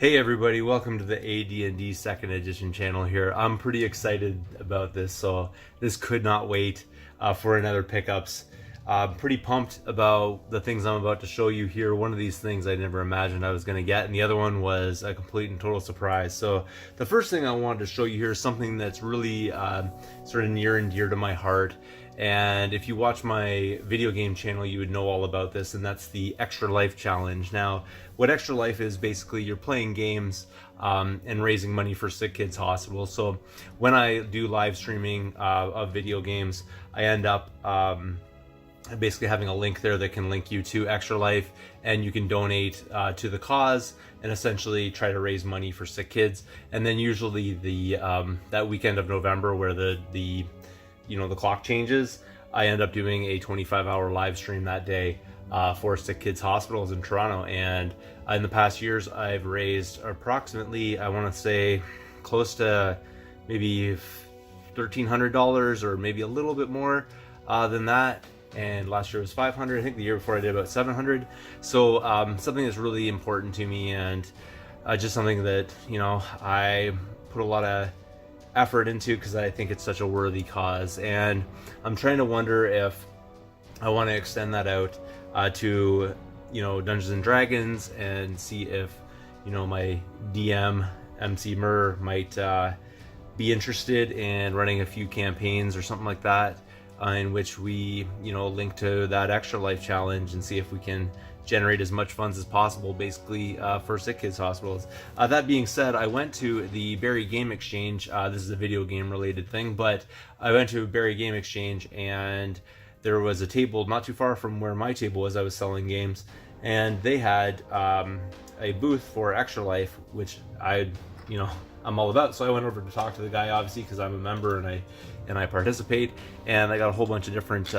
Hey everybody, welcome to the AD&D second edition channel here. I'm pretty excited about this, so this could not wait for another pickups. I'm pretty pumped about the things I'm about to show you here. One of these things I never imagined I was going to get, and the other one was a complete and total surprise. So the first thing I wanted to show you here is something that's really sort of near and dear to my heart. And if you watch my video game channel, you would know all about this, and that's the Extra Life Challenge. Now, what Extra Life is, basically you're playing games and raising money for Sick Kids Hospital. So when I do live streaming of video games, I end up basically having a link there that can link you to Extra Life, and you can donate to the cause and essentially try to raise money for sick kids. And then usually the that weekend of November, where the clock changes, I end up doing a 25-hour live stream that day for Sick Kids Hospitals in Toronto. And in the past years, I've raised approximately, I want to say, close to maybe $1,300 or maybe a little bit more than that. And last year was 500. I think the year before I did about 700. So something that's really important to me, and just something that I put a lot of effort into because I think it's such a worthy cause. And I'm trying to wonder if I want to extend that out to Dungeons and Dragons, and see if my DM Emceemur might be interested in running a few campaigns or something like that, in which we link to that Extra Life Challenge and see if we can generate as much funds as possible, basically for Sick Kids Hospitals. That being said, I went to the Barrie Game Exchange. This is a video game related thing, but I went to Barrie Game Exchange, and there was a table not too far from where my table was. I was selling games, and they had a booth for Extra Life, which I'm all about. So I went over to talk to the guy, obviously, because I'm a member and I participate, and I got a whole bunch of different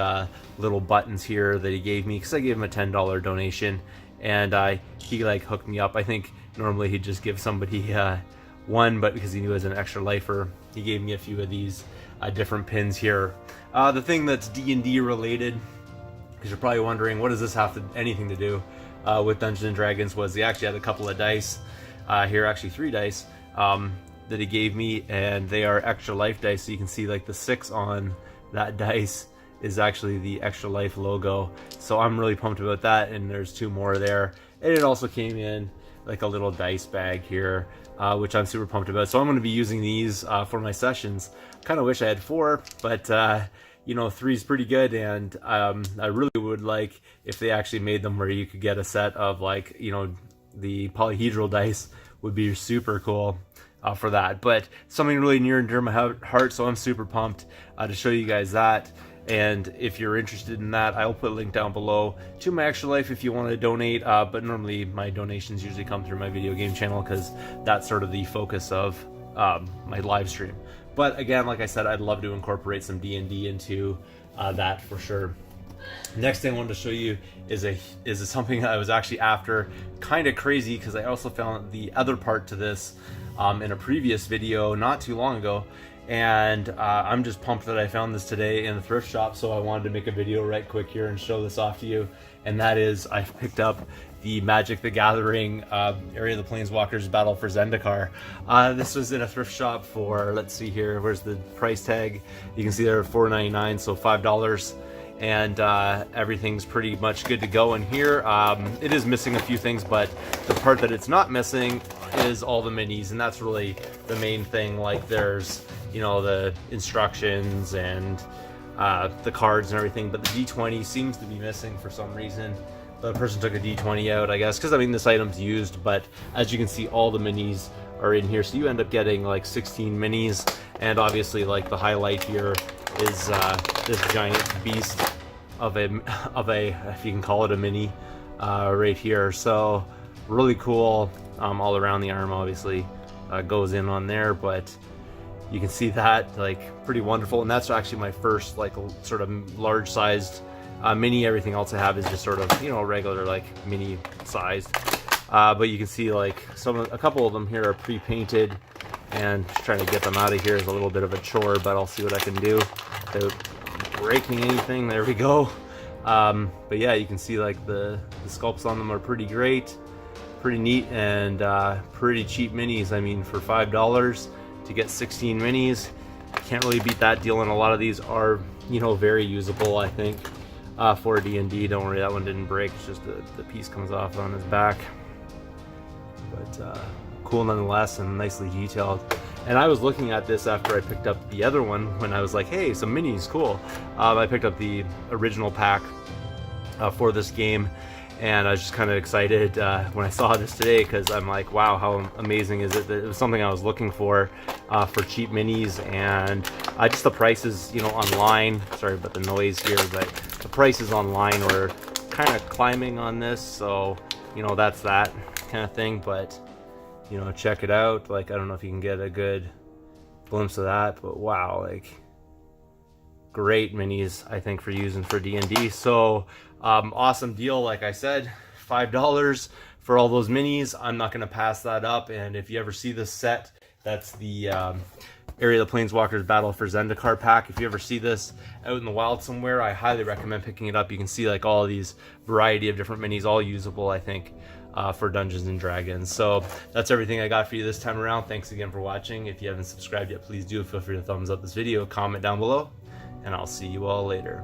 little buttons here that he gave me because I gave him a $10 donation, and he hooked me up. I think normally he'd just give somebody one, but because he knew I was an Extra Lifer, he gave me a few of these different pins here. The thing that's D&D related, because you're probably wondering, what does this have anything to do with Dungeons and Dragons, was he actually had a couple of dice here, actually 3 dice, that he gave me, and they are Extra Life dice. So you can see the 6 on that dice is actually the Extra Life logo. So I'm really pumped about that, and there's 2 more there. And it also came in a little dice bag here, which I'm super pumped about. So I'm going to be using these for my sessions. Kind of wish I had 4, but 3 is pretty good, and I really would like if they actually made them where you could get a set of the polyhedral dice. Would be super cool for that. But something really near and dear to my heart, so I'm super pumped to show you guys that. And if you're interested in that, I'll put a link down below to my Extra Life if you want to donate. But normally my donations usually come through my video game channel, because that's sort of the focus of my live stream. But again, like I said, I'd love to incorporate some D&D into that for sure. Next thing I wanted to show you is something I was actually after. Kind of crazy, because I also found the other part to this in a previous video not too long ago, and I'm just pumped that I found this today in the thrift shop. So I wanted to make a video right quick here and show this off to you, and that is I picked up the Magic the Gathering Area of the Planeswalkers Battle for Zendikar. This was in a thrift shop for, let's see here, where's the price tag? You can see there, $4.99, so $5. And everything's pretty much good to go in here. It is missing a few things, but the part that it's not missing is all the minis, and that's really the main thing. There's the instructions and the cards and everything, but the D20 seems to be missing for some reason. The person took a D20 out, I guess, because this item's used. But as you can see, all the minis are in here, so you end up getting 16 minis, and obviously the highlight here is this giant beast of a if you can call it a mini, right here. So really cool. All around the arm obviously goes in on there, but you can see that pretty wonderful. And that's actually my first sort of large sized mini. Everything else I have is just sort of regular mini sized, but you can see a couple of them here are pre-painted, and just trying to get them out of here is a little bit of a chore, but I'll see what I can do without breaking anything. There we go. But yeah, you can see the sculpts on them are pretty great. pretty neat and pretty cheap minis. I mean, for $5 to get 16 minis, can't really beat that deal. And a lot of these are, you know, very usable, I think, for D&D. Don't worry, that one didn't break. It's just the piece comes off on his back. But cool nonetheless, and nicely detailed. And I was looking at this after I picked up the other one when I was like, hey, some minis, cool. I picked up the original pack for this game, and I was just kind of excited when I saw this today, because I'm like, wow, how amazing is it? That it was something I was looking for cheap minis. And just the prices, you know, online, sorry about the noise here, but the prices online were kind of climbing on this, so, you know, that's that kind of thing. But, you know, check it out. Like, I don't know if you can get a good glimpse of that, but wow, like, great minis, I think, for using for D&D. So awesome deal. Like I said, $5 for all those minis. I'm not going to pass that up. And if you ever see this set, that's the Area of the Planeswalkers Battle for Zendikar pack. If you ever see this out in the wild somewhere, I highly recommend picking it up. You can see like all of these variety of different minis, all usable, I think, for Dungeons and Dragons. So that's everything I got for you this time around. Thanks again for watching. If you haven't subscribed yet, please do. Feel free to thumbs up this video, comment down below, and I'll see you all later.